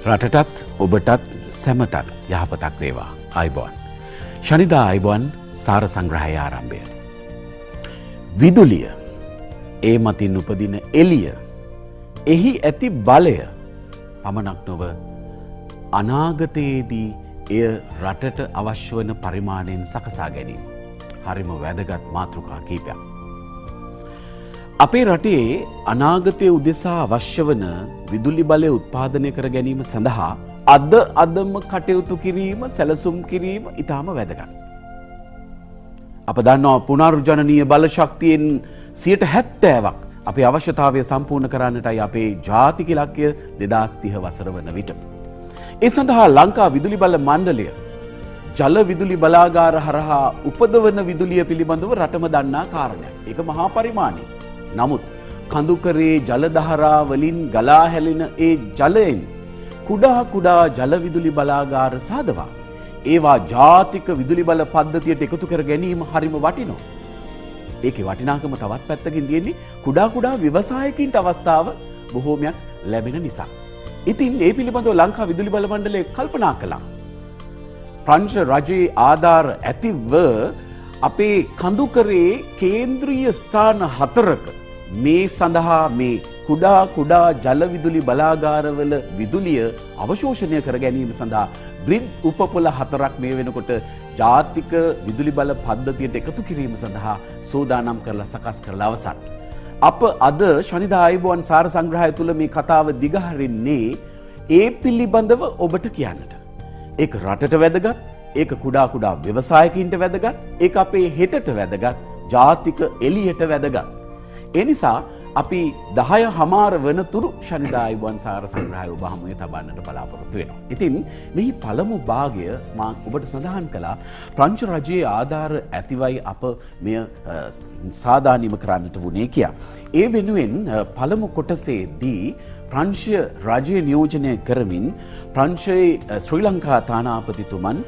රටටත් ඔබටත් සැමටත් යහපතක් වේවා. අයුබෝවන්. ශනිදා අයුබෝවන් සාර සංග්‍රහය ආරම්භය. විදුලිය ඒ මතින් උපදින එළිය එහි ඇති බලය පමණක් නොව අනාගතයේදී එය රටට අවශ්‍ය වන පරිමාණයෙන් සකසා ගැනීම හරිම වැදගත් මාතෘකා කීපයක්. අපේ රටේ අනාගතයේ උදෙසා අවශ්‍ය වන විදුලි බලය උත්පාදනය කර ගැනීම සඳහා අදම කටයුතු කිරීම සැලසුම් කිරීම ඉතාම වැදගත්. අප දන්නවා පුනරුජනනීය බල ශක්තියෙන් 70%ක් අපේ අවශ්‍යතාවය සම්පූර්ණ කරන්නටයි අපේ ජාතික ඉලක්කය 2030 වසර වන විට. ඒ සඳහා ලංකා විදුලි බල මණ්ඩලය ජල විදුලි බලාගාර හරහා උපදවන විදුලිය පිළිබඳව රටම දන්නා කාරණයක්. ඒක මහා පරිමාණයි. නමුත් කඳුකරේ ජල දහරා වලින් ගලා හැලෙන ඒ ජලයෙන් කුඩා ජල විදුලි බලාගාර සාදවා ඒවා ජාතික විදුලි බල පද්ධතියට එකතු කර ගැනීම හරිම වටිනවා. ඒකේ වටිනාකම තවත් පැත්තකින් තියෙන්නේ කුඩා ව්‍යවසායකින්ට අවස්ථාව බොහෝමයක් ලැබෙන නිසා. ඉතින් ඒ පිළිබඳව ලංකා විදුලි බල මණ්ඩලය කල්පනා කළා. ප්‍රංශ රජයේ ආධාර ඇතිව අපේ කඳුකරේ කේන්ද්‍රීය ස්ථාන 4ක මේ සඳහා මේ කුඩා ජල විදුලි බලාගාරවල විදුලිය අවශෝෂණය කර ගැනීම සඳහා ග්‍රිඩ් උපපොළ 4ක් මේ වෙනකොට ජාතික විදුලි බල පද්ධතියට එකතු කිරීම සඳහා සූදානම් කරලා සකස් කරලා අවසන්. අප අද ශනිදා අයුබෝවන් සාර සංග්‍රහය තුල මේ කතාව දිගහරින්නේ ඒ පිළිබඳව ඔබට කියන්නට. ඒක රටට වැදගත්, ඒක කුඩා ව්‍යවසායකින්ට වැදගත්, ඒක අපේ හෙටට වැදගත්, ජාතික එළියට වැදගත්. ඒ නිසා අපි 10:00 වනතුරු ශනිදා අයුබෝවන් සාර සංග්‍රහය ඔබ හමුවේ තබන්නට බලාපොරොත්තු වෙනවා. ඉතින් මෙහි පළමු භාගය මා ඔබට සඳහන් කළා ප්‍රංශ රජයේ ආධාර ඇතිවයි අප මෙය සාදානීම කරන්නට වුණේ කියා. ඒ වෙනුවෙන් පළමු කොටසේදී ප්‍රංශ රජයේ නියෝජනය කරමින් ප්‍රංශයේ ශ්‍රී ලංකා තානාපතිතුමන්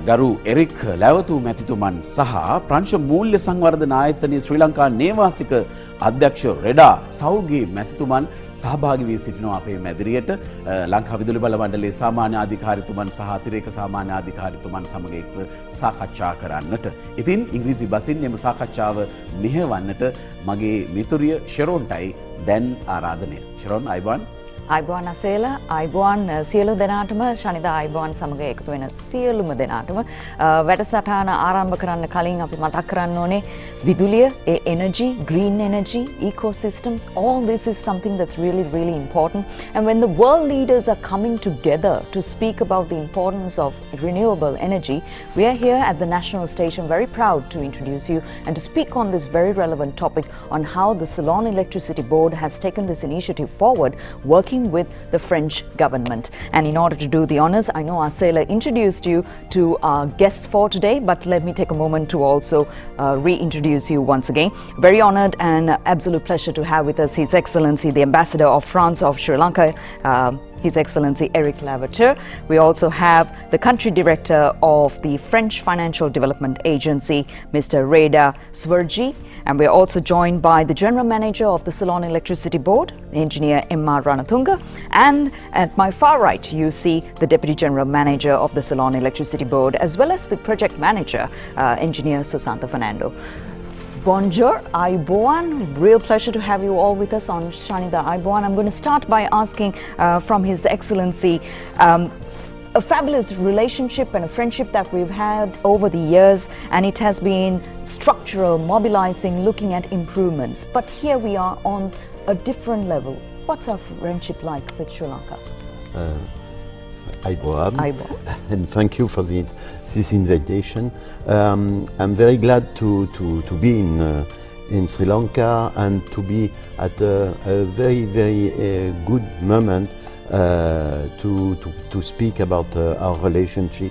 ගරු එරික් ලැවතු මැතිතුමන් සහ ප්‍රංශ මූල්‍ය සංවර්ධන ආයතනයේ ශ්‍රී ලංකා නේවාසික අධ්‍යක්ෂ රෙඩා සෞල්ගේ මැතිතුමන් සහභාගී වී සිටිනවා අපේ මැදිරියට. ලංකා විදුලි බල මණ්ඩලයේ සාමාන්‍ය අධිකාරීතුමන් සහ අතිරේක සාමාන්‍ය අධිකාරීතුමන් සමග එක්ව සාකච්ඡා කරන්නට. ඉතින් ඉංග්‍රීසි බසින් එම සාකච්ඡාව මෙහෙවන්නට මගේ මිතුරිය ෂෙරොන්ටයි දැන් ආරාධනය. ෂෙරොන් අයුබෝවන්. අයුබෝවන් අසේල, අයුබෝවන් සියලු දෙනාටම ශනිදා අයුබෝවන් සමග එකතු වෙන සියලුම දෙනාටම වැඩසටහන ආරම්භ කරන්න කලින් අපි මතක් කරන්න ඕනේ විදුලිය, ඒ energy, green energy, ecosystems, all this is something that's really important. And when the world leaders are coming together to speak about the importance of renewable energy, we are here at the national station very proud to introduce you and to speak on this very relevant topic on how the Ceylon Electricity Board has taken this initiative forward, working with the French government. And in order to do the honors, I know Asela introduced you to our guests for today, but let me take a moment to also reintroduce you once again. Very honored and absolute pleasure to have with us His Excellency the Ambassador of France of Sri Lanka, His Excellency Eric Lavater. We also have the Country Director of the French Financial Development Agency, Mr. Reda Swerji. And we're also joined by the General Manager of the Ceylon Electricity Board, Engineer Emma Ranatunga. And at my far right, you see the Deputy General Manager of the Ceylon Electricity Board, as well as the Project Manager, Engineer Susanta Fernando. Bonjour, Ayubowan. Real pleasure to have you all with us on Shanida Ayubowan. I'm going to start by asking from His Excellency a fabulous relationship and a friendship that we've had over the years, and it has been structural, mobilizing, looking at improvements. But here we are on a different level. What's our friendship like with Sri Lanka? Ayubowan, and thank you for this invitation. I'm very glad to be in Sri Lanka and to be at a very good moment to speak about our relationship.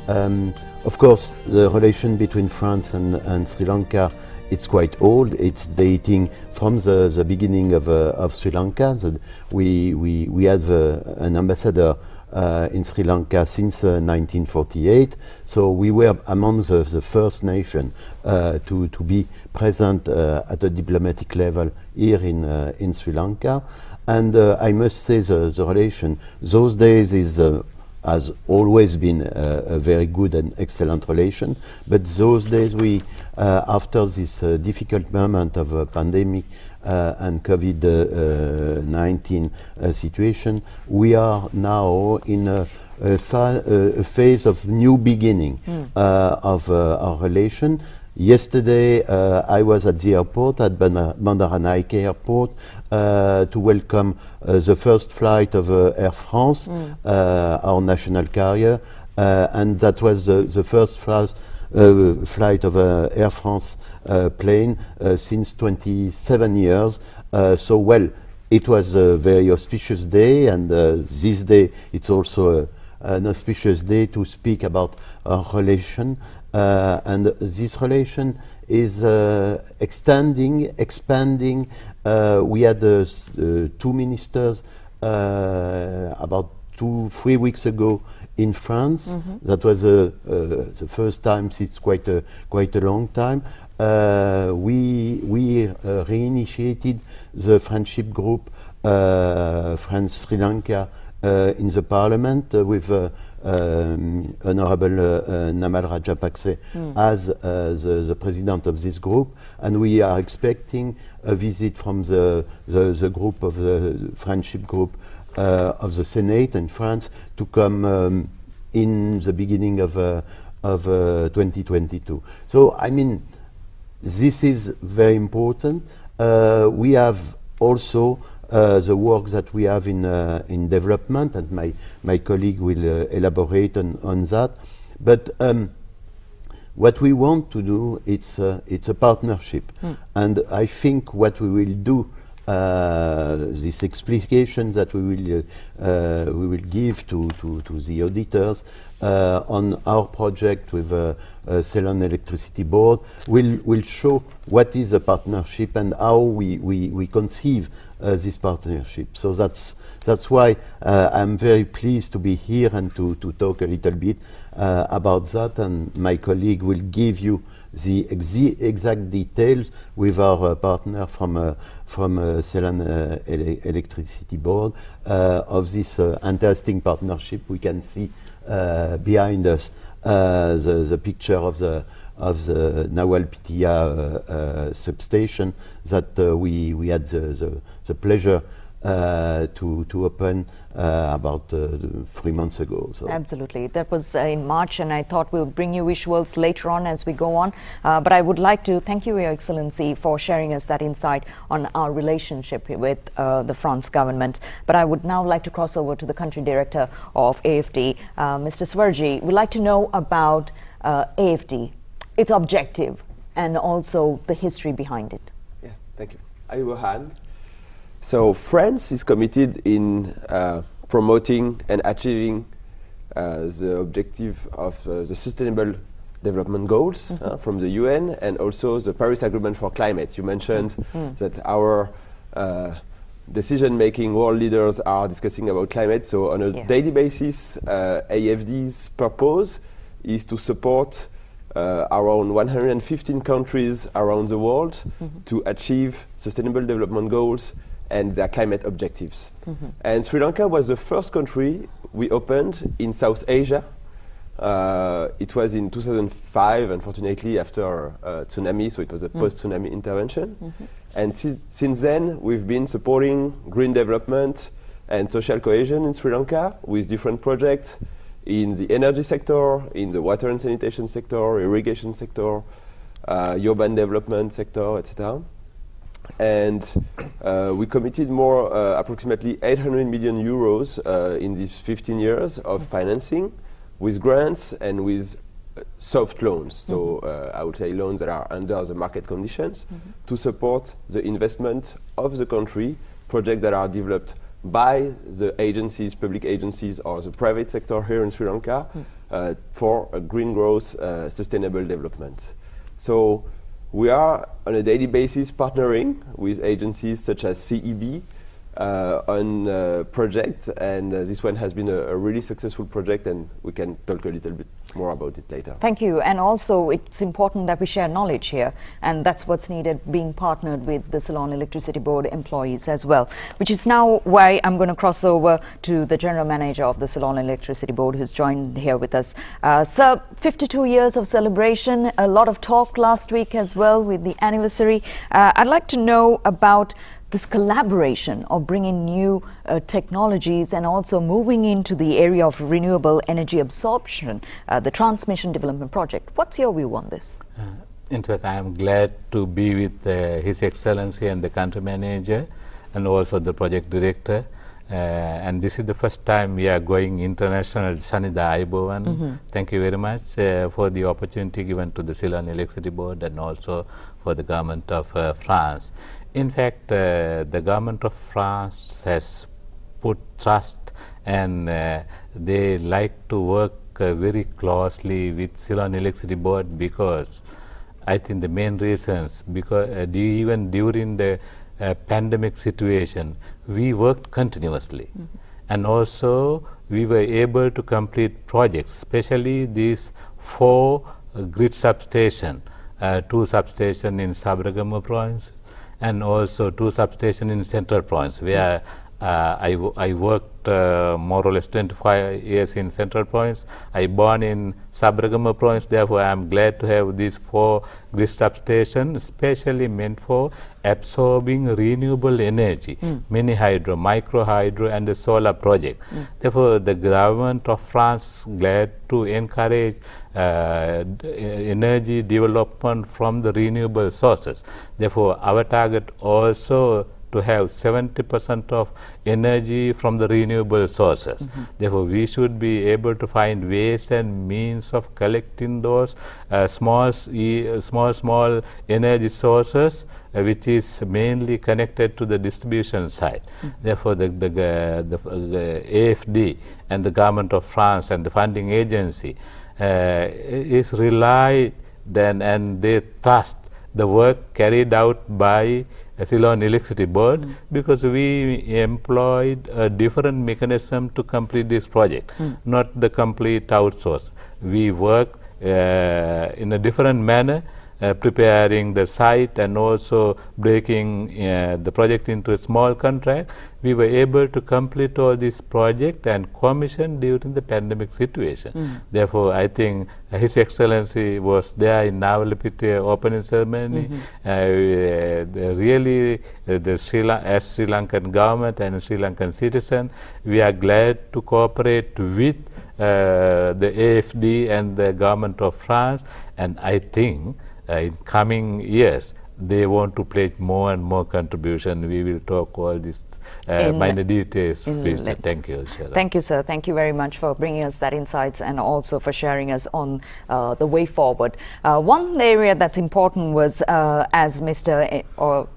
Of course, the relation between France and Sri Lanka, it's quite old. It's dating from the beginning of Sri Lanka. We had an ambassador in Sri Lanka since 1948. So we were among the first nation to be present at a diplomatic level here in Sri Lanka. And I must say the relation those days has always been a very good and excellent relation. But those days after this difficult moment of a pandemic and COVID-19 situation, we are now in a phase of new beginning of our relation. Yesterday, I was at the airport, at Bandaranaike Airport, to welcome the first flight of Air France, our national carrier, and that was the first flight of Air France plane since 27 years. So, well, it was a very auspicious day, and this day it's also an auspicious day to speak about our relation. And this relation is expanding. We had two ministers about 2-3 weeks ago in France. That was the first time since quite a long time. We reinitiated the friendship group France-Sri Lanka in the parliament with Honorable Namal Rajapakse as the president of this group, and we are expecting a visit from the group of the friendship group of the Senate in France to come in the beginning of 2022. So I mean, this is very important. We have also the work that we have in development, and my colleague will elaborate on that. But what we want to do, it's a partnership, and I think what we will do, this explication that we will give to the auditors on our project with Ceylon Electricity Board will show what is a partnership and how we conceive this partnership. So that's why I'm very pleased to be here and to talk a little bit about that, and my colleague will give you the exact details with our partner from Ceylon Electricity Board of this interesting partnership. We can see behind us the picture of the Nawalpitiya substation that we had the pleasure to open about 3 months ago. So. Absolutely. That was in March, and I thought we'll bring you visuals later on as we go on. But I would like to thank you, Your Excellency, for sharing us that insight on our relationship with the France government. But I would now like to cross over to the country director of AFD, Mr. Swarji. We'd like to know about AFD, its objective, and also the history behind it. Yeah, thank you. Ayubowan. So France is committed in promoting and achieving the objective of the Sustainable Development Goals from the UN, and also the Paris Agreement for Climate. You mentioned that our decision-making world leaders are discussing about climate. So on a daily basis, AFD's purpose is to support around 115 countries around the world to achieve Sustainable Development Goals and their climate objectives. And Sri Lanka was the first country we opened in South Asia. It was in 2005, unfortunately, after tsunami, so it was a post-tsunami intervention. And since then, we've been supporting green development and social cohesion in Sri Lanka with different projects in the energy sector, in the water and sanitation sector, irrigation sector, urban development sector, etc. And we committed approximately 800 million euros in these 15 years of financing with grants and with soft loans. So I would say loans that are under the market conditions to support the investment of the country, projects that are developed by the agencies, public agencies, or the private sector here in Sri Lanka for a green growth, sustainable development. So we are on a daily basis partnering with agencies such as CEB on project, and this one has been a really successful project, and we can talk a little bit more about it later. Thank you. And also it's important that we share knowledge here, and that's what's needed, being partnered with the Ceylon Electricity Board employees as well, which is now why I'm going to cross over to the General Manager of the Ceylon Electricity Board, who's joined here with us. Sir, 52 years of celebration, a lot of talk last week as well with the anniversary. I'd like to know about this collaboration of bringing new technologies and also moving into the area of renewable energy absorption, the transmission development project. What's your view on this? In fact, I am glad to be with His Excellency and the country manager and also the project director. And this is the first time we are going international. Shanida, Ayubowan, thank you very much for the opportunity given to the Ceylon Electricity Board and also for the government of France. In fact, the government of France has put trust, and they like to work very closely with Ceylon Electricity Board, because I think the main reasons, because even during the pandemic situation, we worked continuously, and also we were able to complete projects, especially these 4 grid substations, 2 substations in Sabragama province, and also 2 substations in Central Province, where I worked more or less 25 years in Central Province. I born in Sabragama Province, therefore I am glad to have these 4 grid substations, especially meant for absorbing renewable energy, mini hydro, micro hydro, and the solar project. Therefore, the government of France glad to encourage energy development from the renewable sources. Therefore, our target also to have 70% of energy from the renewable sources. Therefore, we should be able to find ways and means of collecting those small energy sources, which is mainly connected to the distribution side. Therefore, the AFD and the government of France and the funding agency is relied then, and they trust the work carried out by Ceylon Electricity Board, because we employed a different mechanism to complete this project, not the complete outsource. We work in a different manner, preparing the site and also breaking the project into a small contract. We were able to complete all this project and commission during the pandemic situation. Therefore, I think His Excellency was there in Navalapitiya opening ceremony. Really, as Sri Lankan government and Sri Lankan citizen, we are glad to cooperate with the AFD and the government of France, and I think in coming years they want to pledge more and more contribution. We will talk all this minor details. Thank you, Sarah. Thank you, sir. Thank you very much for bringing us that insights and also for sharing us on the way forward. One area that's important was, as Mr.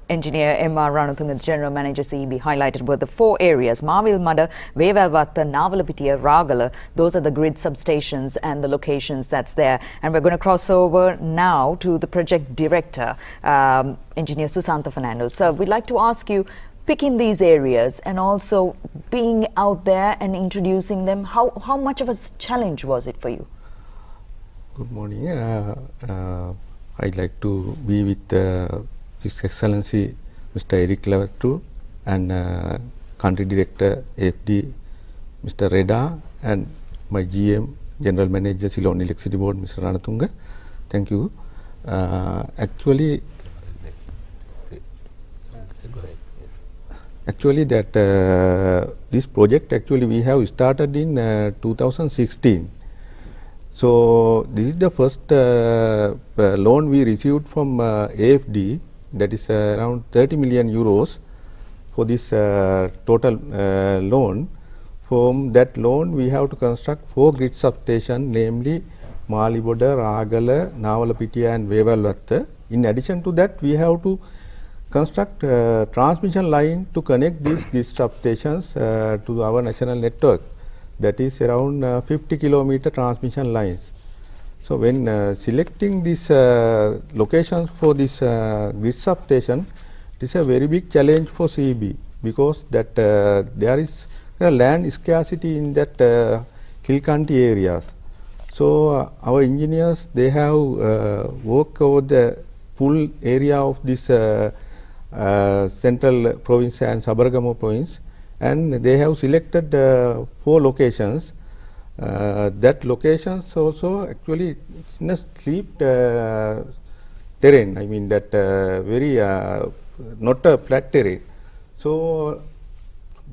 Engineer M.R. Ranathunga, the General Manager CEB, highlighted, were the 4 areas: Mavil Mada, Vevalvatta, Navalapitiya, Ragala. Those are the grid substations and the locations that's there. And we're going to cross over now to the project director, Engineer Susanta Fernando. So we'd like to ask you, picking these areas and also being out there and introducing them, how much of a challenge was it for you? Good morning. I'd like to be with His Excellency Mr. Eric Lavatru and Country Director AFD Mr. Reda, and my GM General Manager Ceylon Electricity Board Mr. Ranathunga. Thank you. Actually that this project actually we have started in 2016. So this is the first loan we received from AFD, that is around 30 million euros for this total loan. From that loan we have to construct 4 grid substations, namely Maliboda, Ragala, Navalapitiya and Vevalvatta. In addition to that, we have to construct transmission line to connect these substations to our national network, that is around 50 kilometer transmission lines. So when selecting these locations for this grid substation, it is a very big challenge for CEB, because that there is a land scarcity in that hill country areas. So our engineers, they have worked over the full area of this central province and Sabaragama province, and they have selected 4 locations. That locations also actually it's in a steep terrain. I mean that very not a flat terrain. So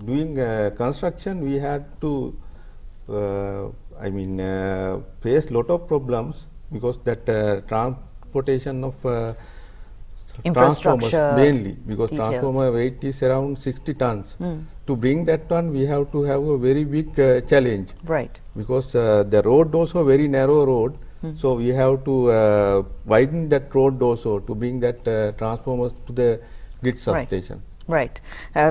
doing construction, we had to face lot of problems because that transportation of transformers Infrastructure mainly, because details. transformer weight is around 60 tons. To bring that one, we have to have a very big challenge. Right. Because the road also very narrow road, so we have to widen that road also to bring that transformers to the grid substation. Right.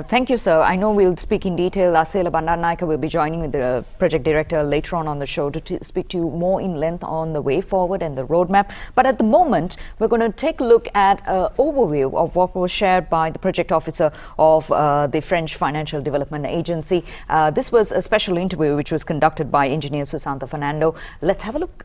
Thank you, sir. I know we'll speak in detail. Asela Bandaranaike will be joining with the project director later on the show to speak to you more in length on the way forward and the roadmap. But at the moment, we're going to take a look at an overview of what was shared by the project officer of the French Financial Development Agency. This was a special interview which was conducted by engineer Susanta Fernando. Let's have a look.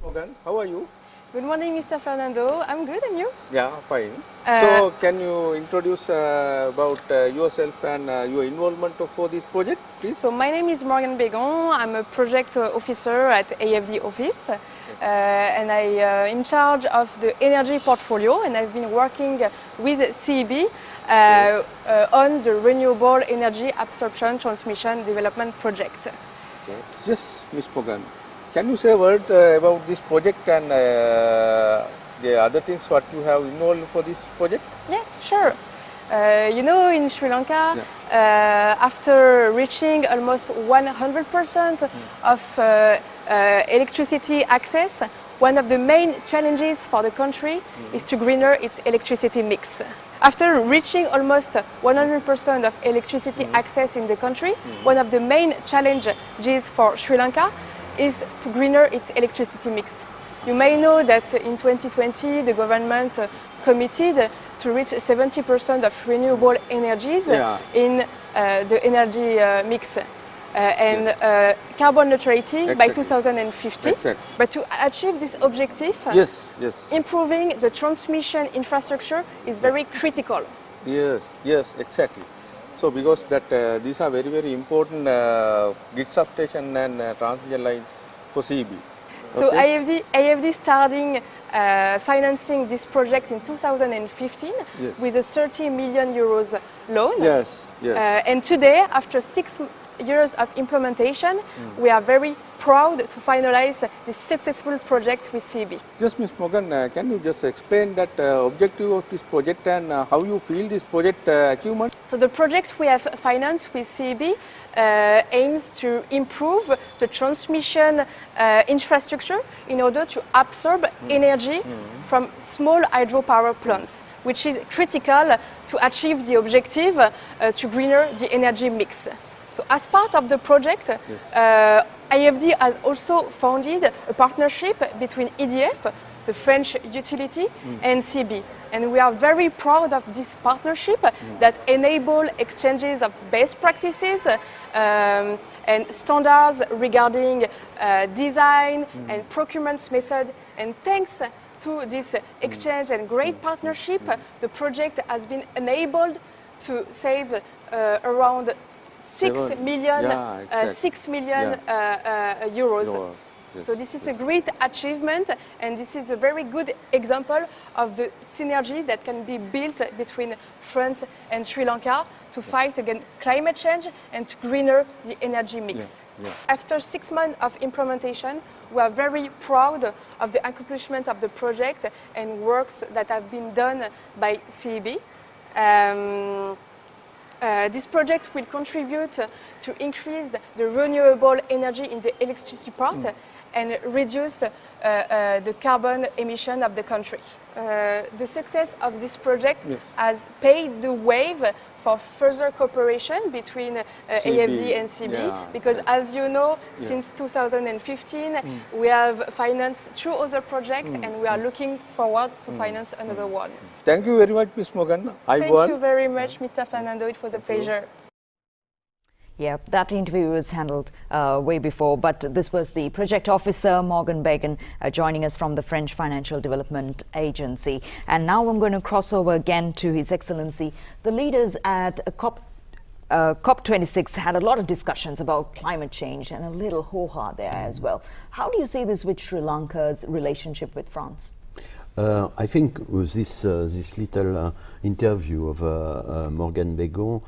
Morgan, how are you? Good morning, Mr. Fernando. I'm good, and you? Yeah, fine. So, can you introduce about yourself and your involvement for this project, please? So, my name is Morgan Begon. I'm a project officer at AFD office, and I'm in charge of the energy portfolio, and I've been working with CEB on the renewable energy absorption transmission development project. Okay. Yes, Ms. Morgan. Can you say a word about this project and the other things what you have involved for this project? Yes, sure. You know, in Sri Lanka, after reaching almost 100% of electricity access, one of the main challenges for the country is to greener its electricity mix. After reaching almost 100% of electricity access in the country, one of the main challenges for Sri Lanka is to greener its electricity mix. You may know that in 2020 the government committed to reach 70% of renewable energies in the energy mix and carbon neutrality by 2050. But to achieve this objective, improving the transmission infrastructure is very critical. Yes, exactly. So because that these are very, very important grid substation and transmission line for CEB. So AFD starting financing this project in 2015 with a 30 million euros loan. And today, after 6 years of implementation, we are very proud to finalize this successful project with CEB. Just Ms. Morgan, can you just explain that objective of this project and how you feel this project achievement? So the project we have financed with CEB aims to improve the transmission infrastructure in order to absorb energy from small hydropower plants, which is critical to achieve the objective to greener the energy mix. So as part of the project, AFD has also founded a partnership between EDF, the French utility, and CEB. And we are very proud of this partnership that enable exchanges of best practices and standards regarding design and procurement method. And thanks to this exchange and great partnership, the project has been enabled to save around 6 million euros. So this is a great achievement, and this is a very good example of the synergy that can be built between France and Sri Lanka to fight against climate change and to greener the energy mix. After 6 months of implementation, we are very proud of the accomplishment of the project and works that have been done by CEB. This project will contribute to increase the renewable energy in the electricity part and reduce the carbon emission of the country. the success of this project has paved the way for further cooperation between AFD and CB, because as you know, since 2015, we have financed 2 other projects and we are looking forward to finance another one. Thank you very much, Ms. Morgan. Thank you very much, Mr. Fernando. It was a pleasure. Yeah, that interview was handled way before, but this was the project officer, Morgan Began, joining us from the French Financial Development Agency. And now I'm going to cross over again to His Excellency. The leaders at COP26 had a lot of discussions about climate change and a little hoo-ha there as well. How do you see this with Sri Lanka's relationship with France? I think with this little interview of Morgan Begon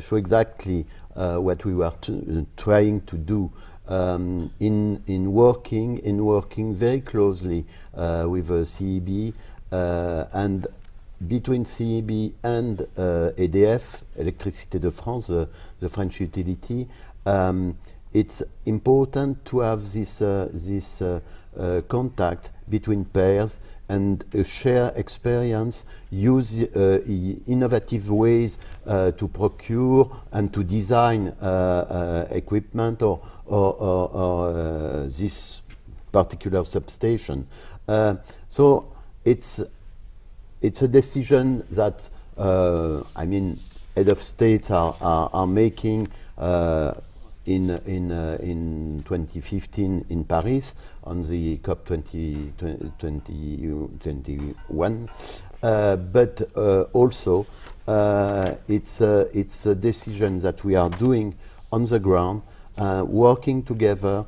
show exactly what we were trying to do in working very closely with CEB and between CEB and EDF, Électricité de France, the French utility. It's important to have this contact between pairs and share experience, use innovative ways to procure and to design equipment or this particular substation. So it's a decision that I mean head of states are making in 2015 in Paris on the COP 2021, but also it's a decision that we are doing on the ground, working together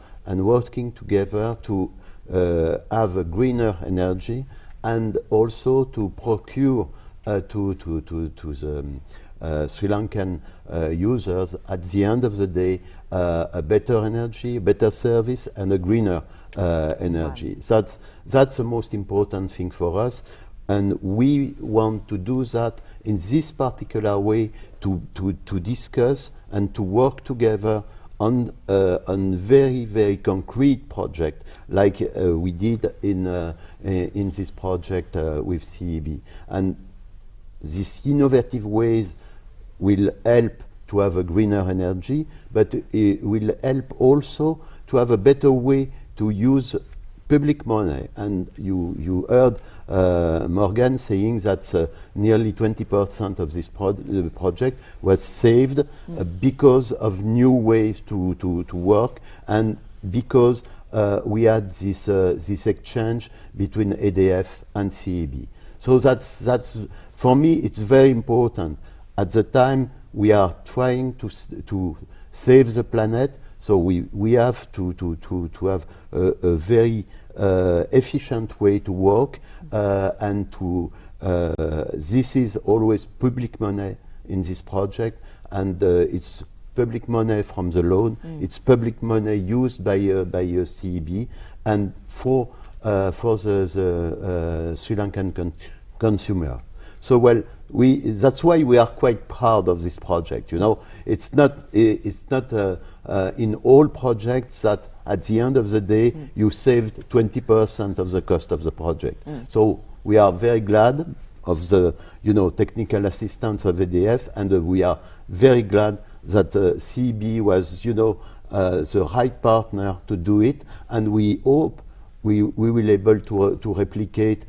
to have a greener energy and also to procure to the Sri Lankan users at the end of the day a better energy, better service and a greener energy. Right. That's the most important thing for us, and we want to do that in this particular way to discuss and to work together on very concrete project like we did in this project with CEB. And these innovative ways will help to have a greener energy, but it will help also to have a better way to use public money. And you heard Morgan saying that nearly 20% of this project was saved because of new ways to work, and because we had this exchange between EDF and CEB. So that's for me it's very important. At the time we are trying to save the planet, so we have to have a very efficient way to work, and to this is always public money in this project, and it's public money from the loan, it's public money used by CEB and for the Sri Lankan consumer. So that's why we are quite proud of this project. You know, it's not in all projects that at the end of the day you saved 20% of the cost of the project. So we are very glad of the technical assistance of EDF, and we are very glad that CEB was the right partner to do it, and we hope we will able to replicate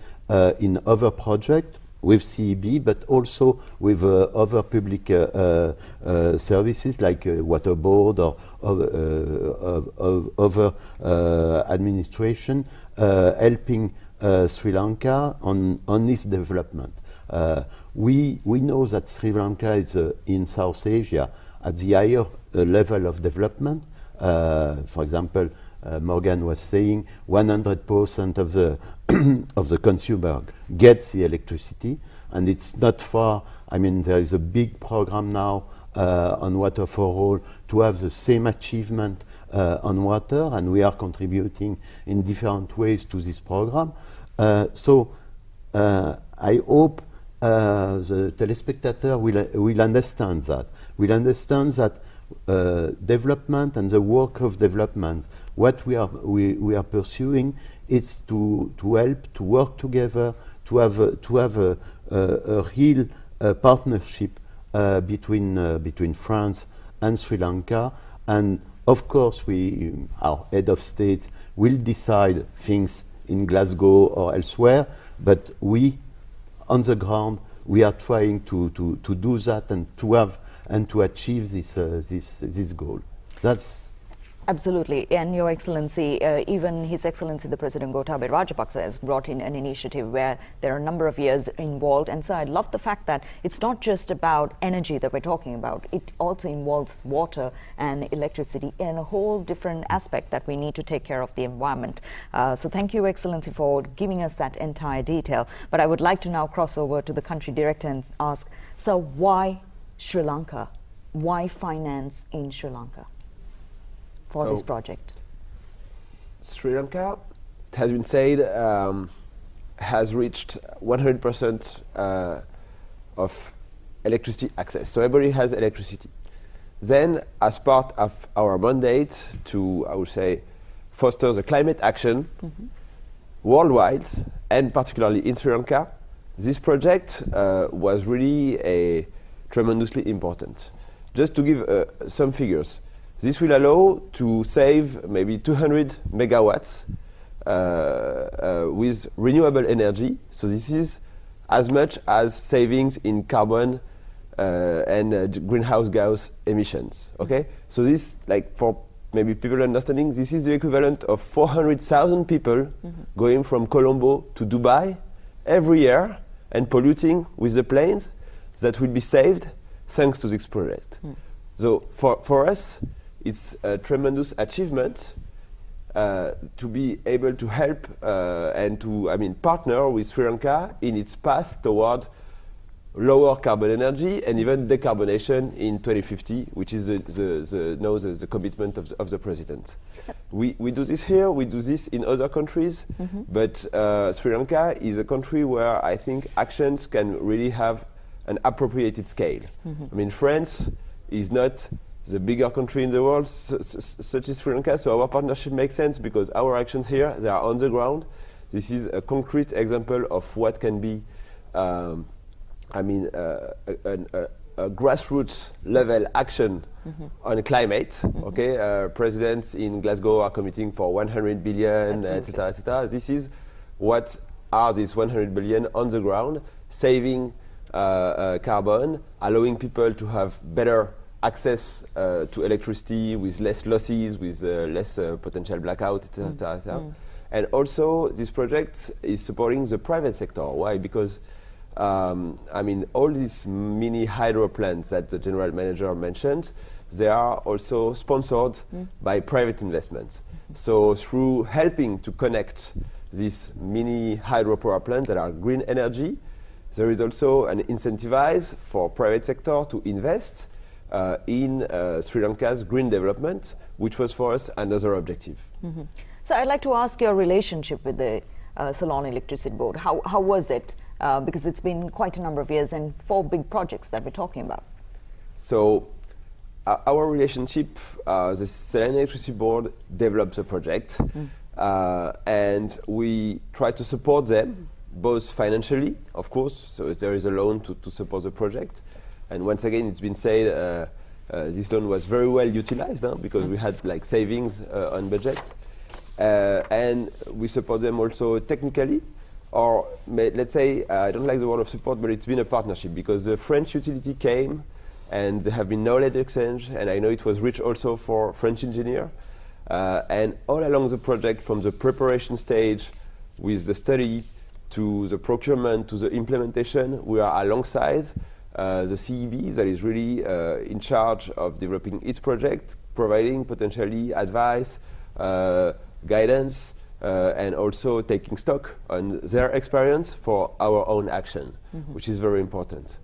in other projects with CEB, but also with other public services like water board or other administration, helping Sri Lanka on its development. We know that Sri Lanka is in South Asia at the higher level of development. For example, Morgan was saying 100% of the of the consumer gets the electricity, and it's not far. I mean, there is a big program now on water for all to have the same achievement on water, and we are contributing in different ways to this program. So I hope the telespectator will understand that. Will understand that development and the work of development, what we are pursuing is to help to work together to have a real partnership between France and Sri Lanka. And of course, our head of state will decide things in Glasgow or elsewhere, but we, on the ground, we are trying to do that and to have and to achieve this goal. That's Absolutely, and Your Excellency, even His Excellency the President Gotabaya Rajapaksa has brought in an initiative where there are a number of years involved, and so I love the fact that it's not just about energy that we're talking about, it also involves water and electricity and a whole different aspect that we need to take care of the environment. So thank you, Your Excellency, for giving us that entire detail. But I would like to now cross over to the country director and ask, so why Sri Lanka? Why finance in Sri Lanka for this project? Sri Lanka, it has been said, has reached 100% of electricity access. So everybody has electricity. Then, as part of our mandate to, I would say, foster the climate action worldwide, and particularly in Sri Lanka, this project was really tremendously important. Just to give some figures, this will allow to save maybe 200 megawatts with renewable energy. So this is as much as savings in carbon and greenhouse gas emissions. Okay, so this, like, for maybe people understanding, this is the equivalent of 400,000 people going from Colombo to Dubai every year and polluting with the planes that will be saved thanks to this project. So for us, it's a tremendous achievement to be able to help and to, partner with Sri Lanka in its path toward lower carbon energy and even decarbonation in 2050, which is the commitment of the president. We do this here, we do this in other countries, but Sri Lanka is a country where I think actions can really have an appropriated scale. France is not the bigger country in the world, such as Sri Lanka, so our partnership makes sense because our actions here, they are on the ground. This is a concrete example of what can be a grassroots level action on climate. Okay, presidents in Glasgow are committing for 100 billion, etc., etc. This is what are these 100 billion on the ground, saving carbon, allowing people to have better access to electricity with less losses, with less potential blackout, etc. And also, this project is supporting the private sector. Why? Because all these mini hydro plants that the general manager mentioned, they are also sponsored by private investments. So through helping to connect these mini hydropower plants that are green energy, there is also an incentivize for private sector to invest in Sri Lanka's green development, which was for us another objective. So I'd like to ask your relationship with the Ceylon Electricity Board. How was it? Because it's been quite a number of years and 4 big projects that we're talking about. So our relationship, the Ceylon Electricity Board develops a project and we try to support them, both financially, of course, so there is a loan to support the project. And once again, it's been said this loan was very well utilized because we had savings on budget. And we support them also technically, or let's say, I don't like the word of support, but it's been a partnership because the French utility came and there have been knowledge exchange, and I know it was rich also for French engineer. And all along the project, from the preparation stage with the study to the procurement to the implementation, we are alongside the CEB that is really in charge of developing its project, providing potentially advice, guidance, and also taking stock on their experience for our own action, which is very important.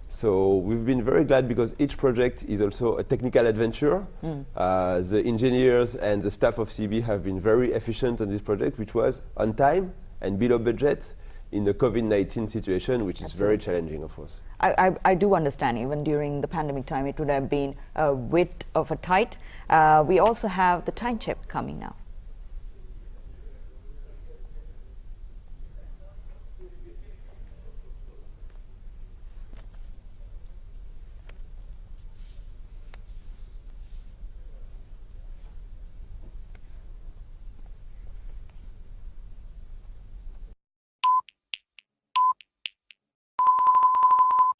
So we've been very glad because each project is also a technical adventure. The engineers and the staff of CEB have been very efficient on this project, which was on time and below budget in the COVID-19 situation, which is very challenging, of course. I do understand, even during the pandemic time, it would have been a bit of a tight. We also have the time check coming now.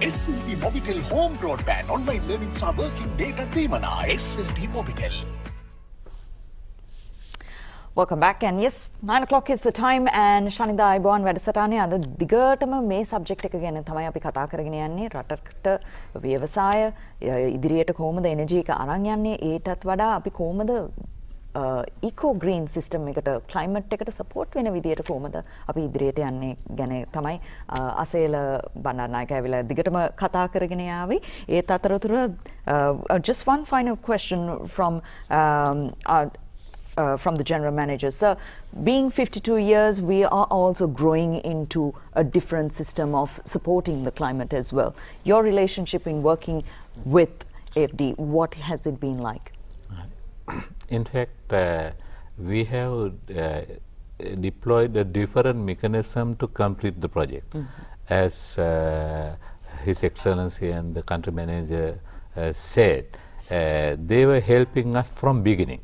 SLT Mobitel home broadband online learning සහ working data දීමනා SLT Mobitel. Welcome back, and yes, 9 o'clock is the time, and Shanida Ayubowan වැඩසටහනේ අද දිගටම මේ subject එක ගැන තමයි අපි කතා කරගෙන යන්නේ. රටකට ව්‍යවසාය ඉදිරියට කොහොමද එනර්ජි එක අරන් යන්නේ, ඊටත් වඩා අපි කොහොමද ඉකෝ ග්‍රීන් සිස්ටම් එකට ක්ලයිමට් එකට සපෝට් වෙන විදියට කොහොමද අපි ඉදිරියට යන්නේ ගැන තමයි අසේල බණ්ඩාරනායක ඇවිල්ලා දිගටම කතා කරගෙන යාවි. ඒත් අතරතුර just one final question from the general manager. So, being 52 years, we are also growing into a different system of supporting the climate as well. Your relationship in working with AFD, what has it been like? In fact, we have deployed a different mechanism to complete the project. As His Excellency and the country manager said, they were helping us from beginning.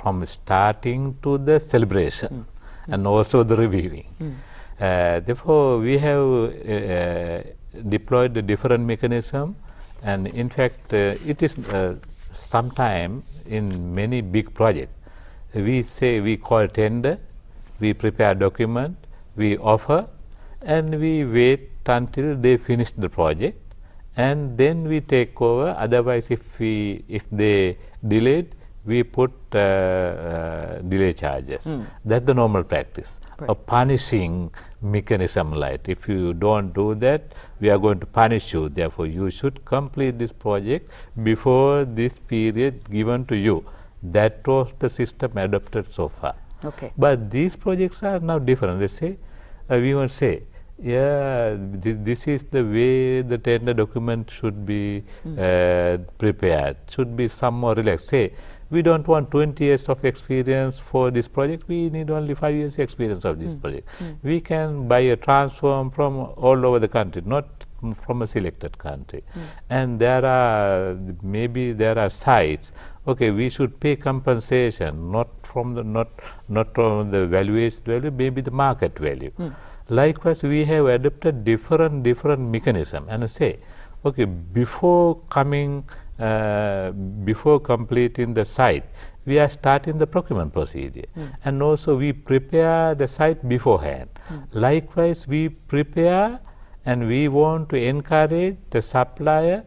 From starting to the celebration and also the reviewing. Therefore, we have deployed a different mechanism, and in fact, it is sometime in many big projects. We call tender, we prepare document, we offer, and we wait until they finish the project, and then we take over. Otherwise, if they delayed, we put delay charges. That's the normal practice. Right. A punishing mechanism, like if you don't do that, we are going to punish you. Therefore, you should complete this project before this period given to you. That was the system adopted so far. Okay. But these projects are now different. They say, we won't say, yeah, this is the way the tender document should be prepared, should be some more relaxed. Say, we don't want 20 years of experience for this project, we need only 5 years experience of this project. We can buy a transform from all over the country, not from a selected country. And there are sites, okay, we should pay compensation, not from the valuation value, maybe the market value. Likewise, we have adopted different mechanism, and say, okay, before completing the site, we are starting the procurement procedure, and also we prepare the site beforehand. Likewise, we prepare and we want to encourage the supplier,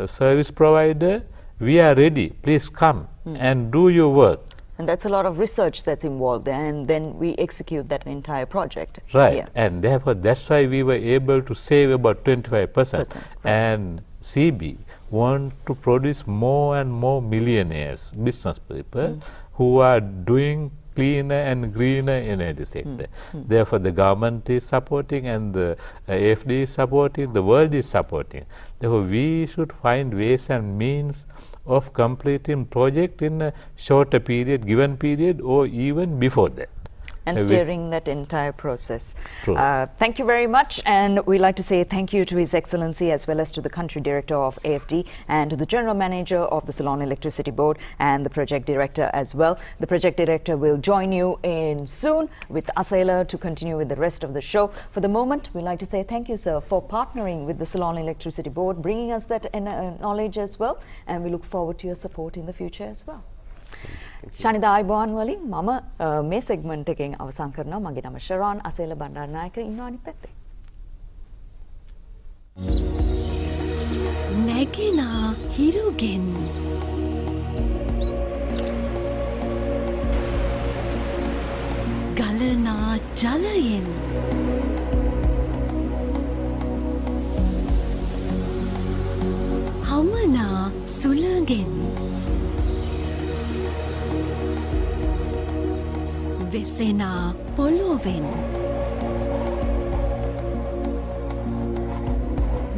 service provider, we are ready, please come and do your work. And that's a lot of research that's involved, and then we execute that entire project. Right, Yeah. and therefore that's why we were able to save about 25%. And CB want to produce more and more millionaires, business people who are doing cleaner and greener energy sector. Therefore, the government is supporting, and the AFD is supporting, the world is supporting. Therefore, we should find ways and means of completing project in a shorter period, given period, or even before that. And steering that entire process. True. Thank you very much, and we'd like to say thank you to His Excellency as well as to the country director of AFD and to the general manager of the Ceylon Electricity Board and the project director as well. The project director will join you in soon with Asela to continue with the rest of the show. For the moment, we'd like to say thank you, sir, for partnering with the Ceylon Electricity Board, bringing us that knowledge as well, and we look forward to your support in the future as well. Shanida Ayubowan වලින් මම මේ segment එකෙන් අවසන් කරනවා. මගේ නම ශරාන් අසේල බණ්ඩාරනායක ඉන්නවා අනිත් පැත්තේ. නැගිනා හිරුගෙන් ගලනා ජලයෙන් හමනා සුළඟෙන් වෙසෙනා පොළොවෙන්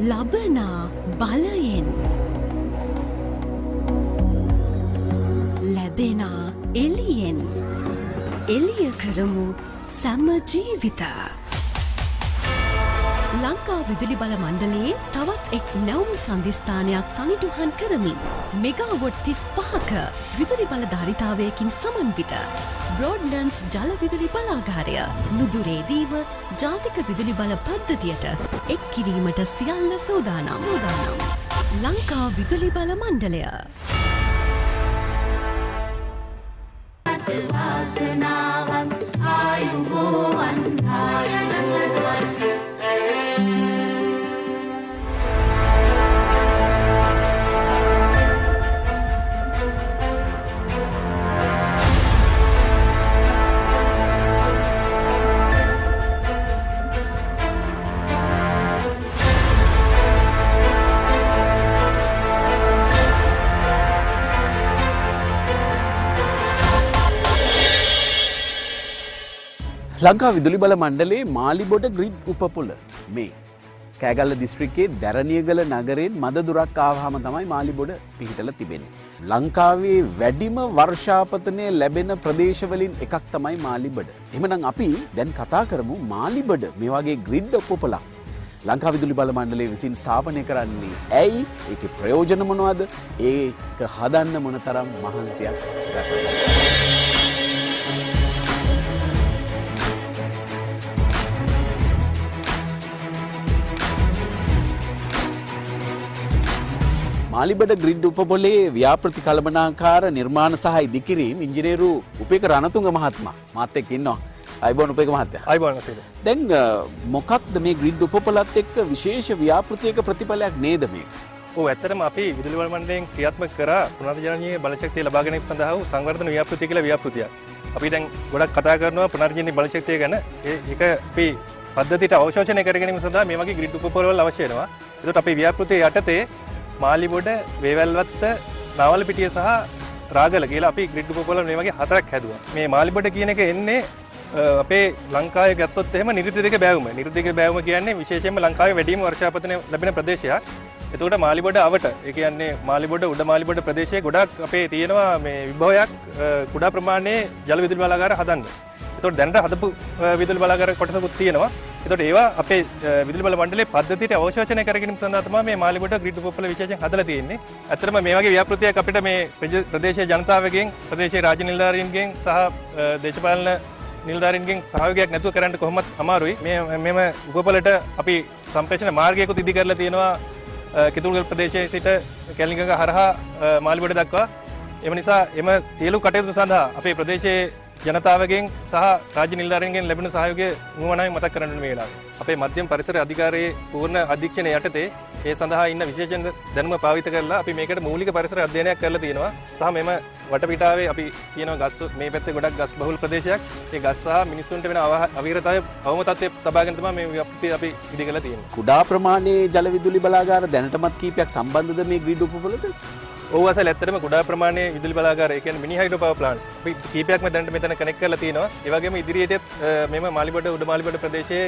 ලබනා බලයෙන් ලැබෙනා එළියෙන් එළිය කරමු සම ජීවිත ලංකා විදුලි බල මණ්ඩලයේ තවත් එක් නැවුම් සංධිස්ථානයක් සනිටුහන් කරමින් මෙගාවොට් 35ක විදුලි බල ධාරිතාවයකින් සමන්විත බ්‍රෝඩ්ලන්ඩ්ස් ජල විදුලි බලාගාරය නුදුරේදීම ජාතික විදුලි බල පද්ධතියට එක් කිරීමට සියල්ල සූදානම්. ලංකා විදුලි බල මණ්ඩලය. වාසනාවන් ආයුබෝවන් ආයුබෝවන්. ලංකා විදුලි බල මණ්ඩලයේ මාලිබොඩ ග්‍රිඩ් උපපොළ මේ කෑගල්ල දිස්ත්‍රික්කයේ දැරණියගල නගරයෙන් මද දුරක් ආවහම තමයි මාලිබොඩ පිහිටලා තිබෙන්නේ. ලංකාවේ වැඩිම වර්ෂාපතනය ලැබෙන ප්‍රදේශවලින් එකක් තමයි මාලිබඩ. එහෙමනම් අපි දැන් කතා කරමු මාලිබඩ මේ වගේ ග්‍රිඩ් උපපොළක් ලංකා විදුලි බල මණ්ඩලය විසින් ස්ථාපනය කරන්නේ ඇයි? ඒකේ ප්‍රයෝජන මොනවද? ඒක හදන්න මොනතරම් මහන්සියක් ගතද? මාලිබඩ ග්‍රිඩ් උපපොලේ ව්‍යාපෘති කළමනාකාර නිර්මාණ සහ ඉදිකිරීම ඉංජිනේරු උපේක රණතුංග මහත්මයා මාත් එක්ක ඉන්නවා. අයබෝන් උපේක මහත්තයා. අයබෝන් නසීද. දැන් මොකක්ද මේ ග්‍රිඩ් උපපොලත් එක්ක විශේෂ ව්‍යාපෘතියක ප්‍රතිඵලයක් නේද මේක? ඔව් ඇත්තටම අපි විදුලි බල මණ්ඩලයෙන් ක්‍රියාත්මක කරා පුනර්ජනනීය බලශක්තිය ලබා ගැනීම සඳහා වූ සංවර්ධන ව්‍යාපෘතිය කියලා ව්‍යාපෘතියක්. අපි දැන් ගොඩක් කතා කරනවා පුනර්ජනනීය බලශක්තිය ගැන. ඒක අපි පද්ධතියට අවශෝෂණය කර ගැනීම සඳහා මේ වගේ ග්‍රිඩ් උපපොලවල් අවශ්‍ය වෙනවා. ඒකට අපි ව්‍යාපෘතිය යටතේ මාලිබොඩ වේවැල්වත්ත නවලපිටිය සහ රාගල කියලා අපි ග්‍රිඩ් උපපොළ මේ වගේ හතරක් හැදුවා. මේ මාලිබොඩ කියන එක එන්නේ අපේ ලංකාවේ ගත්තොත් එහෙම නිර්දික බෑවුම. නිර්දික බෑවුම කියන්නේ විශේෂයෙන්ම ලංකාවේ වැඩිම වර්ෂාපතන ලැබෙන ප්‍රදේශයක්. එතකොට මාලිබොඩ අවට ඒ කියන්නේ මාලිබොඩ උඩ මාලිබොඩ ප්‍රදේශයේ ගොඩක් අපේ තියෙනවා මේ විභවයක් කුඩා ප්‍රමාණයේ ජල විදුලි බලාගාර හදන්න. එතකොට දැනට හදපු විදුලි බලාගාර කොටසකුත් තියෙනවා. එතකොට ඒවා අපේ විදුලි බල මණ්ඩලයේ පද්ධතියට අවශෝෂණය කරගෙන සඳහා තමයි මේ මාලිබොඩ ග්‍රිඩ් උපපොළ විශේෂයෙන් හදලා තියෙන්නේ. ඇත්තටම මේ වගේ ව්‍යාපෘතියක් අපිට මේ ප්‍රදේශීය ජනතාවගෙන්, ප්‍රදේශීය රාජ්‍ය නිලධාරීන්ගෙන් සහ දේශපාලන නිලධාරීන්ගෙන් සහයෝගයක් නැතුව කරන්න කොහොමත් අමාරුයි. මෙම උපපොළට අපි සම්ප්‍රේෂණ මාර්ගයකුත් ඉදි කරලා තියෙනවා කිතුල්ගල් ප්‍රදේශයේ සිට කැලණිගඟ හරහා මාලිබොඩ දක්වා. එම නිසා එම සියලු කටයුතු සඳහා අපේ ප්‍රදේශයේ ජනතාවගෙන් සහ රාජ්‍ය නිලධාරීන්ගෙන් ලැබෙන සහයෝගය මුවමනාවෙන් මතක් කරන්න මේ වෙලාවේ. අපේ මධ්‍යම පරිසර අධිකාරියේ පූර්ණ අධීක්ෂණය යටතේ ඒ සඳහා ඉන්න විශේෂ දැනුම පාවිත කරලා අපි මේකට මූලික පරිසර අධ්‍යයනයක් කරලා තියෙනවා. සහ මෙම වටපිටාවේ අපි කියනවා ගස් මේ පැත්තේ ගොඩක් ගස් බහුල ප්‍රදේශයක්. ඒ ගස් සහ මිනිස්සුන්ට වෙන අවහිරතාවය අවම තත්ත්වයේ තබාගෙන තමයි මේ ව්‍යාපෘතිය අපි ඉදි කරලා තියෙන්නේ. කුඩා ප්‍රමාණයේ ජල විදුලි බලාගාර දැනටමත් කීපයක් සම්බන්ධද මේ ග්‍රිඩ් උපපොළට? ඔව් අසල ඇත්තටම කුඩා ප්‍රමාණයේ විදුලි බලාගාර ඒ කියන්නේ මිනි හයිඩ්‍රෝ පවර් ප්ලාන්ට්ස් අපි කීපයක්ම දැනට මෙතන කනෙක්ට් කරලා තියෙනවා. ඒ වගේම ඉදිරියටත් මෙම මාලිබොඩ උඩ මාලිබොඩ ප්‍රදේශයේ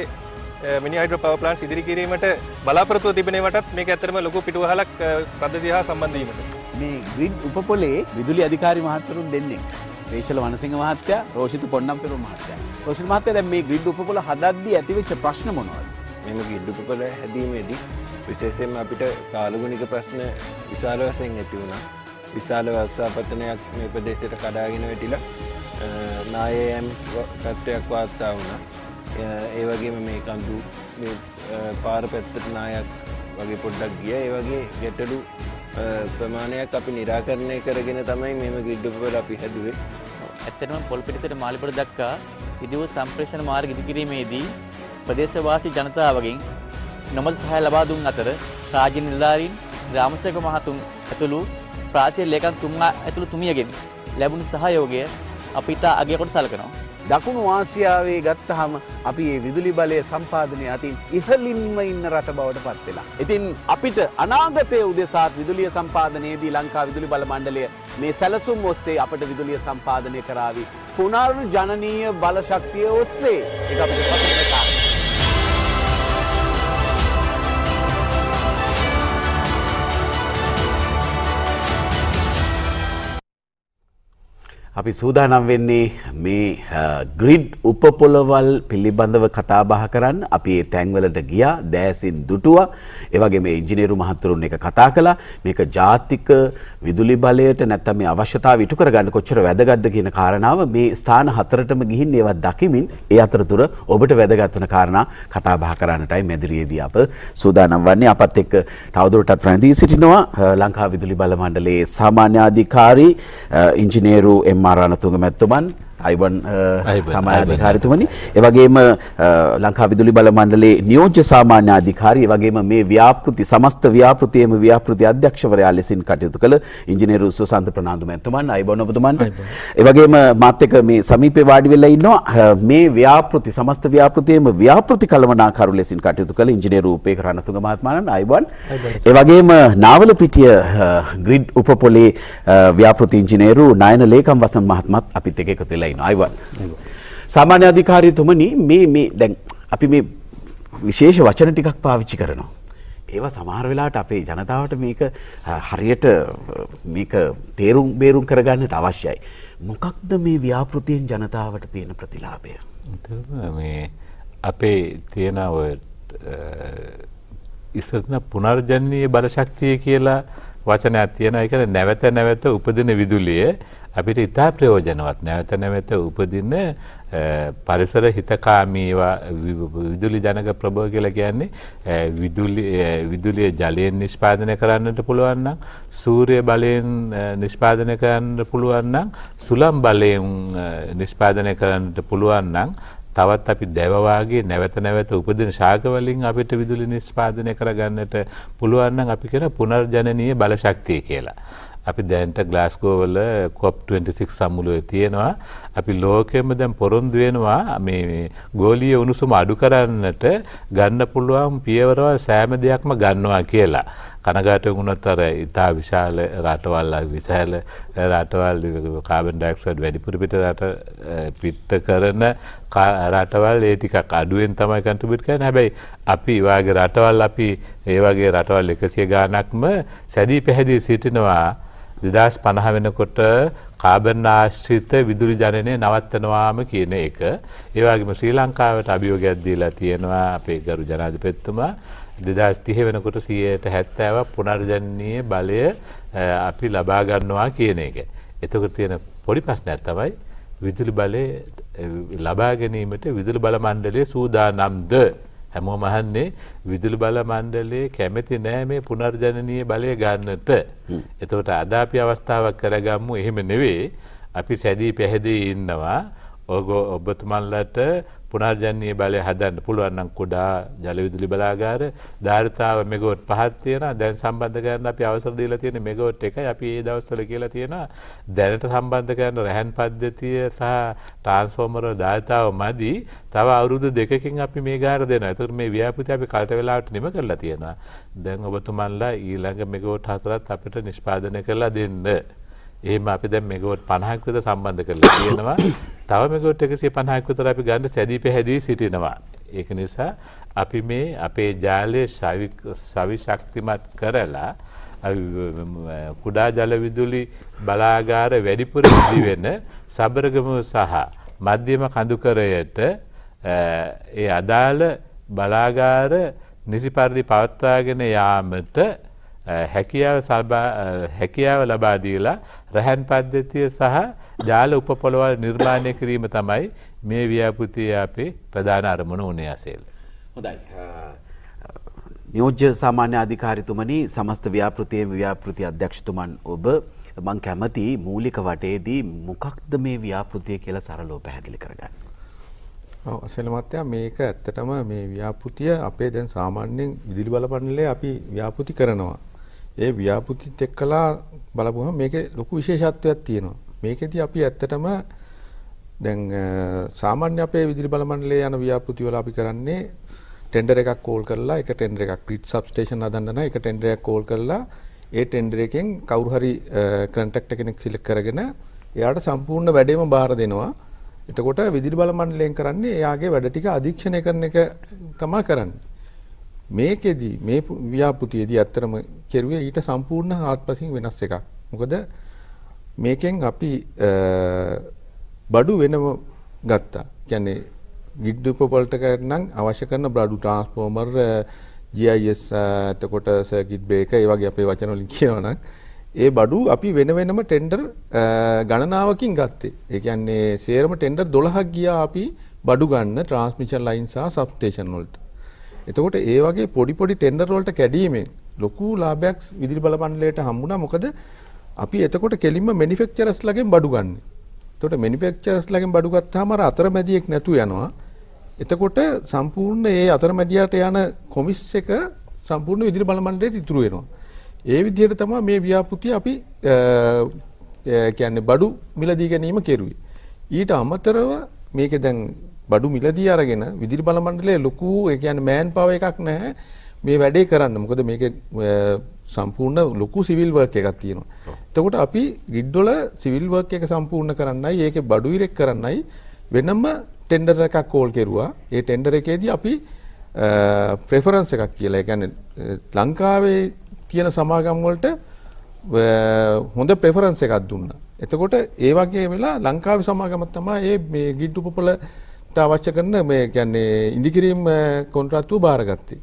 මිනි හයිඩ්‍රෝ පවර් ප්ලාන්ට්ස් ඉදිරි කිරීමට බලාපොරොත්තු තිබෙනවටත් මේක ඇත්තටම ලොකු පිටුවහලක් පද්ධතිය හා සම්බන්ධ වීමට. මේ ග්‍රිඩ් උපපොලේ විදුලි අධිකාරි මහත්වරුන් දෙන්නේ රේෂල වනසිංහ මහත්තයා, රෝෂිත පොන්නම්පෙරුම මහත්තයා. රෝෂිත මහත්තයා දැන් මේ ග්‍රිඩ් උපපොල හදද්දී ඇතිවෙච්ච ප්‍රශ්න මොනවද? මේ ග්‍රිඩ් උපපොල හැදීමේදී විශේෂයෙන්ම අපිට කාලගුණික ප්‍රශ්න විශාල වශයෙන් ඇති වුණා. විශාල වර්ෂාපතනයක් මේ ප්‍රදේශයට කඩාගෙන වැටිලා නායයන් තත්ත්වයක් වාර්තා වුණා. ඒ වගේම මේ කඳු මේ පාර පැත්තට නායක් වගේ පොඩ්ඩක් ගියා. ඒ වගේ ගැටලු ප්‍රමාණයක් අපි निराකරණය කරගෙන තමයි මේම ග්‍රිඩ් උපපොළ අපි හැදුවේ. ඇත්තටම පොල්පිටිසට මාලිබොඩ දක්වා ඉදිවූ සම්ප්‍රේෂණ මාර්ග ඉදිකිරීමේදී ප්‍රදේශවාසී ජනතාවගෙන් නොමද සහාය ලබා දුන් අතර රාජ්‍ය නිලධාරීන්, ග්‍රාමසේවක මහතුන් ඇතුළු ප්‍රාදේශීය ලේකම් තුමා ඇතුළු තුමියගෙන් ලැබුණු සහයෝගය අපි ඉතා අගය කොට සලකනවා. දකුණු ආසියාවේ ගත්තහම අපි මේ විදුලි බලය සම්පාදනයේ අතින් ඉහළින්ම ඉන්න රට බවට පත් වෙලා. ඉතින් අපිට අනාගතයේ උදෙසාත් විදුලිය සම්පාදනයේදී ලංකා විදුලි බල මණ්ඩලය මේ සැලසුම් ඔස්සේ අපිට විදුලිය සම්පාදනය කරાવી. පුනර්ජනනීය බල ශක්තිය ඔස්සේ ඒක අපිට පසුතැවෙන්න කාරණා. අපි සූදානම් වෙන්නේ මේ ග්‍රිඩ් උපපොළවල් පිළිබඳව කතා බහ කරන්න. අපි ඒ තැන්වලට ගියා, දෑසින් දුටුවා. ඒ වගේම ඉංජිනේරු මහතුරුන් එක කතා කළා. මේක ජාතික විදුලි බලයට නැත්නම් මේ අවශ්‍යතාවය ඉටු කරගන්න කොච්චර වැදගත්ද කියන කාරණාව මේ ස්ථාන හතරටම ගිහින් ඒවා දකිමින් ඒ අතරතුර ඔබට වැදගත් වෙන කාරණා කතා බහ කරන්නටයි මෙදිරියේදී අප සූදානම් වන්නේ. අපත් එක්ක තවදුරටත් රැඳී සිටිනවා ලංකා විදුලි බල මණ්ඩලයේ සාමාන්‍ය අධිකාරී ඉංජිනේරු රණතුංග මැතිතුමන් අයිබන් සාමාන්‍ය අධිකාරීතුමනි, ඒ වගේම ලංකා විදුලි බල මණ්ඩලයේ නියෝජ්‍ය සාමාන්‍ය අධිකාරී, ඒ වගේම මේ ව්‍යාපෘති සමස්ත ව්‍යාපෘතියේම ව්‍යාපෘති අධ්‍යක්ෂවරයා ලෙසින් කටයුතු කළ ඉංජිනේරු සුසන්ත ප්‍රනාන්දු මැතිතුමන් අයිබන් ඔබතුමන්ට. ඒ වගේම මාත් එක්ක මේ සමීපේ වාඩි වෙලා ඉන්නවා මේ ව්‍යාපෘති සමස්ත ව්‍යාපෘතියේම ව්‍යාපෘති කළමනාකරු ලෙසින් කටයුතු කළ ඉංජිනේරු උපේක රණතුංග මහත්මයාණන් අයිබන්. ඒ වගේම නාවලපිටිය ග්‍රිඩ් උපපොලේ ව්‍යාපෘති ඉංජිනේරු නයන ලේකම් වසන් මහත්මත් අපිත් එක්ක එකතු වෙලා අයිවන්. සාමාන්‍ය අධිකාරීතුමනි, මේ දැන් අපි මේ විශේෂ වචන ටිකක් පාවිච්චි කරනවා. ඒවා සමහර වෙලාවට අපේ ජනතාවට මේක හරියට මේක තේරුම් බේරුම් කරගන්නට අවශ්‍යයි. මොකක්ද මේ ව්‍යාපෘතියෙන් ජනතාවට තියෙන ප්‍රතිලාභය? මේ අපේ තියෙන ඔය ඉස්සරන පුනර්ජනනීය බලශක්තිය කියලා වචනයක් තියෙනවා. ඒ කියන්නේ නැවත නැවත උපදින විදුලිය අපිට ඉතා ප්‍රයෝජනවත්, නැවත නැවත උපදින පරිසර හිතකාමී විදුලි ජනක ප්‍රභව කියලා කියන්නේ විදුලිය ජලයෙන් නිෂ්පාදනය කරන්නට පුළුවන් නම්, සූර්ය බලයෙන් නිෂ්පාදනය කරන්නට පුළුවන් නම්, සුළං බලයෙන් නිෂ්පාදනය කරන්නට පුළුවන් නම්, තවත් අපි දැව වාගේ නැවත නැවත උපදින ශාක වලින් අපිට විදුලි නිෂ්පාදනය කරගන්නට පුළුවන් නම් අපි කියන පුනර්ජනනීය බලශක්තිය කියලා. අපි දැන්ට ග්ලාස්ගෝ වල COP26 සම්මුලයේ තියෙනවා. අපි ලෝකෙම දැන් පොරොන්දු වෙනවා මේ ගෝලීය උණුසුම අඩු කරන්නට ගන්න පුළුවන් පියවරවල් සෑම දෙයක්ම ගන්නවා කියලා. කනගාටු වුණොත් අර ඉතා විශාල රටවල් කාබන් ඩයොක්සයිඩ් වැඩිපුර පිට කරන රටවල් ඒ ටිකක් අඩුවෙන් තමයි කන්ට්‍රිබියුට් කරන්නේ. හැබැයි අපි වාගේ රටවල් ඒ වගේ රටවල් 100 ගාණක්ම සැදී පැහැදී සිටිනවා 2050 වෙනකොට කාබන් ආශ්‍රිත විදුලි ජනනය නවත්තනවාම කියන එක. ඒ වගේම ශ්‍රී ලංකාවට අභියෝගයක් දීලා තියෙනවා අපේ ගරු ජනාධිපතිතුමා 2030 වෙනකොට 70% පුනර්ජනනීය බලය අපි ලබා ගන්නවා කියන එක. එතකොට තියෙන පොඩි ප්‍රශ්නයක් තමයි විදුලි බලය ලබා ගැනීමට විදුලි බල මණ්ඩලය සූදානම්ද? හැමෝම අහන්නේ විදුලි බල මණ්ඩලයේ කැමති නෑ මේ පුනර්ජනනීය බලය ගන්නට. එතකොට අද අපි අවස්ථාවක් කරගමු. එහෙම නෙවෙයි, අපි සැදී පැහැදී ඉන්නවා. ඔබතුමන්ලට පුනර්ජනනීය බලය හදන්න පුළුවන් නම් කුඩා ජල විදුලි බලාගාර ධාරිතාව මෙගාවොට් 5ක් තියෙනවා. දැන් සම්බන්ධ කරන්න අපි අවසර දීලා තියෙන මෙගාවොට් 1යි. අපි මේ දවස්වල කියලා තියෙනවා දැනට සම්බන්ධ කරන රැහන් පද්ධතිය සහ ට්‍රාන්ස්ෆෝමර් ධාරිතාව මදි. තව අවුරුදු 2කින් අපි මේ ගාර දෙනවා. ඒතකොට මේ ව්‍යාපෘතිය අපි කලට වෙලාවට නිම කරලා තියෙනවා. දැන් ඔබතුමන්ලා ඊළඟ මෙගාවොට් 4ක් අපිට නිෂ්පාදනය කරලා දෙන්න. එහෙම අපි දැන් මෙගාවොට් 50ක් විතර සම්බන්ධ කරලා තියෙනවා. තව මෙගාවොට් 150ක් විතර අපි ගන්න සැදී පැහැදී සිටිනවා. ඒක නිසා අපි මේ අපේ ජාලය සවි ශක්තිමත් කරලා කුඩා ජල විදුලි බලාගාර වැඩිපුර ඉදි වෙන සබරගම සහ මධ්‍යම කඳුකරයට ඒ අදාළ බලාගාර නිසි පරිදි පවත්වාගෙන යාමට හැකියාව ලබා දීලා රැහන් පද්ධතිය සහ ජාල උපපොළවල් නිර්මාණය කිරීම තමයි මේ ව්‍යාපෘතියේ අපේ ප්‍රධාන අරමුණ උනේ අසේල. හොඳයි. නියෝජ්‍ය සාමාන්‍ය අධිකාරීතුමනි, සමස්ත ව්‍යාපෘති අධ්‍යක්ෂතුමන් ඔබ, මම කැමති මූලික වටේදී මොකක්ද මේ ව්‍යාපෘතිය කියලා සරලව පැහැදිලි කරගන්න. ඔව් අසේල මහත්තයා, මේක ඇත්තටම මේ ව්‍යාපෘතිය අපේ දැන් සාමාන්‍යයෙන් විදුලි බල මණ්ඩලයේ අපි ව්‍යාපෘති කරනවා. ඒ ව්‍යාපෘතිත් එක්කලා බලපුවම මේකේ ලොකු විශේෂත්වයක් තියෙනවා. මේකෙදී අපි ඇත්තටම දැන් සාමාන්‍ය අපේ විදුලි බල මණ්ඩලයේ යන ව්‍යාපෘති වල අපි කරන්නේ ටෙන්ඩර් එකක් කෝල් කරලා, එක ටෙන්ඩර් එකක් ග්‍රිඩ් සබ්ස්ටේෂන් හදන්න නම් එක ටෙන්ඩර් එකක් කෝල් කරලා ඒ ටෙන්ඩර් එකෙන් කවුරු හරි කොන්ට්‍රැක්ටර් කෙනෙක් සිලෙක්ට් කරගෙන එයාට සම්පූර්ණ වැඩේම බාර දෙනවා. එතකොට විදුලි බල මණ්ඩලයෙන් කරන්නේ එයාගේ වැඩ ටික අධීක්ෂණය කරන එක තමයි කරන්නේ. මේකෙදී මේ ව්‍යාපෘතියේදී ඇත්තටම කෙරුවේ ඊට සම්පූර්ණ ආත්පසින් වෙනස් එකක්. මොකද මේකෙන් අපි බඩු වෙනම ගත්තා. කියන්නේ ග්‍රිඩ් උපපොලට නම් අවශ්‍ය කරන බඩු ට්‍රාන්ස්ෆෝමර් GIS එතකොට සර්කිට් බ්‍රේකර් ඒ වගේ අපේ වචන වලින් කියනවා නම් ඒ බඩු අපි වෙන වෙනම ටෙන්ඩර් ගණනාවකින් ගත්තේ. ඒ කියන්නේ සේරම ටෙන්ඩර් 12ක් ගියා අපි බඩු ගන්න ට්‍රාන්ස්මිෂන් ලයින් සහ සබ්ස්ටේෂන් වලට. එතකොට ඒ වගේ පොඩි පොඩි ටෙන්ඩර් වලට කැඩීමෙන් ලොකු ලාභයක් විදුලි බල මණ්ඩලයට හම්බුණා. මොකද අපි එතකොට කෙලින්ම මැනුෆැක්චරර්ස්ලාගෙන් බඩු ගන්න. එතකොට මැනුෆැක්චරර්ස්ලාගෙන් බඩු ගත්තාම අර අතරමැදියෙක් නැතු වෙනවා. එතකොට සම්පූර්ණ ඒ අතරමැදියට යන කොමිස් එක සම්පූර්ණ විදුලි බල මණ්ඩලයට ඉතුරු වෙනවා. ඒ විදිහට තමයි මේ ව්‍යාපෘතිය අපි කියන්නේ බඩු මිලදී ගැනීම කෙරුවේ. ඊට අමතරව මේකේ දැන් බඩු මිලදී අරගෙන විදුලි බල මණ්ඩලයේ ලොකු ඒ කියන්නේ මෑන් පවර් එකක් නැහැ මේ වැඩේ කරන්න. මොකද මේකේ සම්පූර්ණ ලොකු සිවිල් වර්ක් එකක් තියෙනවා. එතකොට අපි ග්‍රිඩ් වල සිවිල් වර්ක් එක සම්පූර්ණ කරන්නයි ඒකේ බඩු ඉරෙක් කරන්නයි වෙනම ටෙන්ඩර් එකක් කෝල් කෙරුවා. ඒ ටෙන්ඩර් එකේදී අපි ප්‍රෙෆරන්ස් එකක් කියලා. ඒ කියන්නේ ලංකාවේ තියෙන සමාගම් වලට හොඳ ප්‍රෙෆරන්ස් එකක් දුන්නා. එතකොට ඒ වගේ වෙලා ලංකාවේ සමාගම තමයි මේ ග්‍රිඩ් උපපොලට අවශ්‍ය කරන මේ කියන්නේ ඉදිකිරීම කොන්ත්‍රාත්තුව බාරගත්තේ.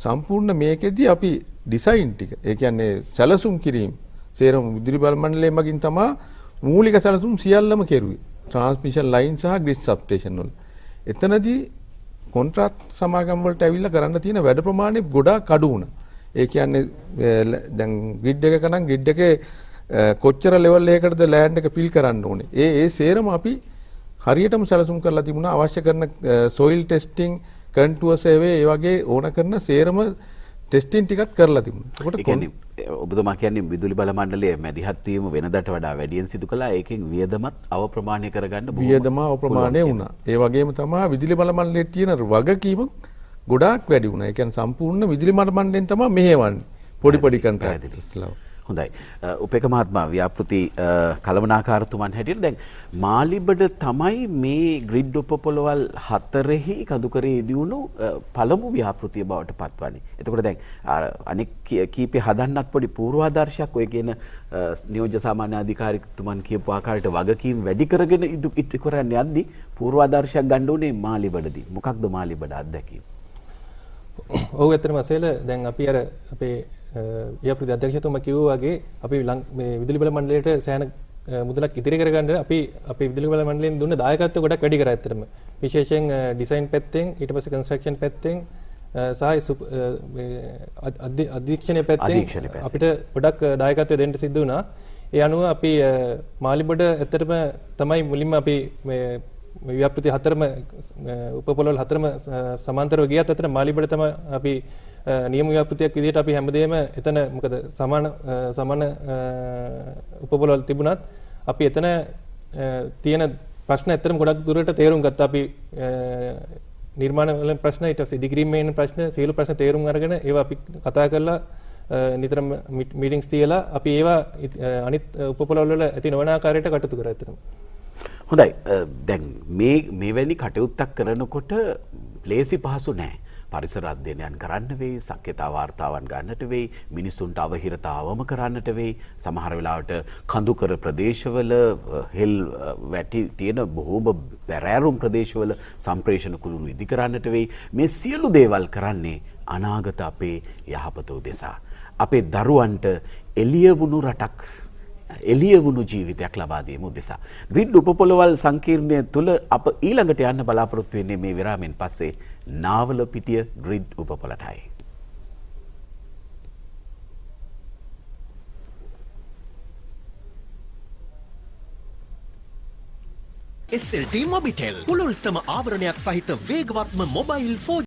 සම්පූර්ණ මේකෙදී අපි ඩිසයින් ටික ඒ කියන්නේ සැලසුම් කිරීම සේරම විදුලි බල මණ්ඩලය මගින් තමයි මූලික සැලසුම් සියල්ලම කෙරුවේ. ට්‍රාන්ස්මිෂන් ලයින් සහ ග්‍රිඩ් සබ්ස්ටේෂන් වල. එතනදී කොන්ත්‍රාත් සමාගම් වලට ඇවිල්ලා කරන්න තියෙන වැඩ ප්‍රමාණය ගොඩාක් අඩු වුණා. ඒ කියන්නේ දැන් ග්‍රිඩ් එකක නම් ග්‍රිඩ් එකේ කොච්චර ලෙවල් එකකටද ලෑන්ඩ් එක ෆිල් කරන්න ඕනේ. ඒ සේරම අපි හරියටම සැලසුම් කරලා තිබුණා. අවශ්‍ය කරන සොයිල් ටෙස්ටිං, කන්ටුවර් සර්වේ ඒ වගේ ඕන කරන සේරම ටෙස්ටිං ටිකක් කරලා තිබුණා. ඒකට ඔබතුමා කියන්නේ විදුලි බල මණ්ඩලයේ මැදිහත් වීම වෙනදට වඩා වැඩියෙන් සිදු කළා. ඒකෙන් වියදමත් අවප්‍රමාණය කරගන්න වියදම අවප්‍රමාණය වුණා. ඒ වගේම තමයි විදුලි බල මණ්ඩලයේ තියෙන වගකීම ගොඩාක් වැඩි වුණා. ඒ කියන්නේ සම්පූර්ණ විදුලි බල මණ්ඩලයෙන් තමයි මෙහෙවන්නේ. පොඩි පොඩි කන්ට්‍රැක්ටර්ස්ලා. හොඳයි. උපේක මහත්මයා ව්‍යාපෘති කළමනාකාරතුමන් හැටියට දැන් මාලිබඩ තමයි මේ ග්‍රිඩ් උපපොළවල් 4හි කඳුකරේ දියුණු පළමු ව්‍යාපෘතිය බවට පත්වන්නේ. එතකොට දැන් අනෙක් කීපේ හදන්නත් පොඩි පූර්වාදර්ශයක් ඔය කියන නියෝජ්‍ය සාමාන්‍ය අධිකාරිතුමන් කියපු ආකාරයට වගකීම් වැඩි කරගෙන ඉදිරි කරන්න යද්දී පූර්වාදර්ශයක් ගන්න උනේ මාලිබඩදී. මොකක්ද මාලිබඩ අත්දැකීම? ඔව් ඇත්තටම අසේල දැන් අපි අර අපේ ව්‍යාපෘති අධ්‍යක්ෂතුමා කිව්වා වගේ අපි මේ විදුලි බල මණ්ඩලයට සෑහෙන මුදලක් ඉදිරි කරගන්න අපි අපේ විදුලි බල මණ්ඩලයෙන් දුන්න දායකත්වය ගොඩක් වැඩි කරා ඇත්තටම. විශේෂයෙන් ඩිසයින් පැත්තෙන් ඊට පස්සේ කන්ස්ට්‍රක්ෂන් පැත්තෙන් සහ අධීක්ෂණය පැත්තෙන් අපිට ගොඩක් දායකත්වය දෙන්න සිද්ධ වුණා. ඒ අනුව අපි මාලිබඩ ඇත්තටම තමයි මුලින්ම අපි මේ ව්‍යාපෘති 4ම උපපොළවල් 4ම සමාන්තරව ගියත් අතර මාලිබඩ තමයි අපි නියම ව්‍යාපෘතියක් විදිහට අපි හැමදේම එතන මොකද සමාන උපපොළවල් තිබුණත් අපි එතන තියෙන ප්‍රශ්න ඇත්තටම ගොඩක් දුරට තේරුම් ගත්තා. අපි නිර්මාණ වල ප්‍රශ්න ඊට පස්සේ ඉදිකිරීමේ එන ප්‍රශ්න සියලු ප්‍රශ්න තේරුම් අරගෙන ඒවා අපි කතා කරලා නිතරම මීටින්ග්ස් තියලා අපි ඒවා අනිත් උපපොළවල් වල ඇති නොවන ආකාරයට කටයුතු කරා ඇත්තටම. හොඳයි. දැන් මේවැනි කටයුත්තක් කරනකොට ලේසි පහසු නැහැ. පරිසර අධ්‍යයනයන් කරන්න වෙයි, සක්්‍යතා වාර්තාවන් ගන්නට වෙයි, මිනිසුන්ට අවහිරතාවම කරන්නට වෙයි, සමහර වෙලාවට කඳුකර ප්‍රදේශවල හෙල් වැටි තියෙන බොහෝම බැරෑරුම් ප්‍රදේශවල සම්ප්‍රේෂණ කුළුණු ඉදි කරන්නට වෙයි. මේ සියලු දේවල් කරන්නේ අනාගත අපේ යහපත උදෙසා. අපේ දරුවන්ට එළිය වුණු රටක්, එළිය වුණු ජීවිතයක් ලබා දීම උදෙසා. ග්‍රිඩ් උපපොළවල් සංකීර්ණය තුළ අප ඊළඟට යන්න බලාපොරොත්තු වෙන්නේ මේ විරාමෙන් පස්සේ නාවල පිටිය ග්‍රිඩ් උපපොළටයි. SLT මොබිටෙල් පුළුල්තම ආවරණයක් සහිත වේගවත්ම මොබයිල් 4G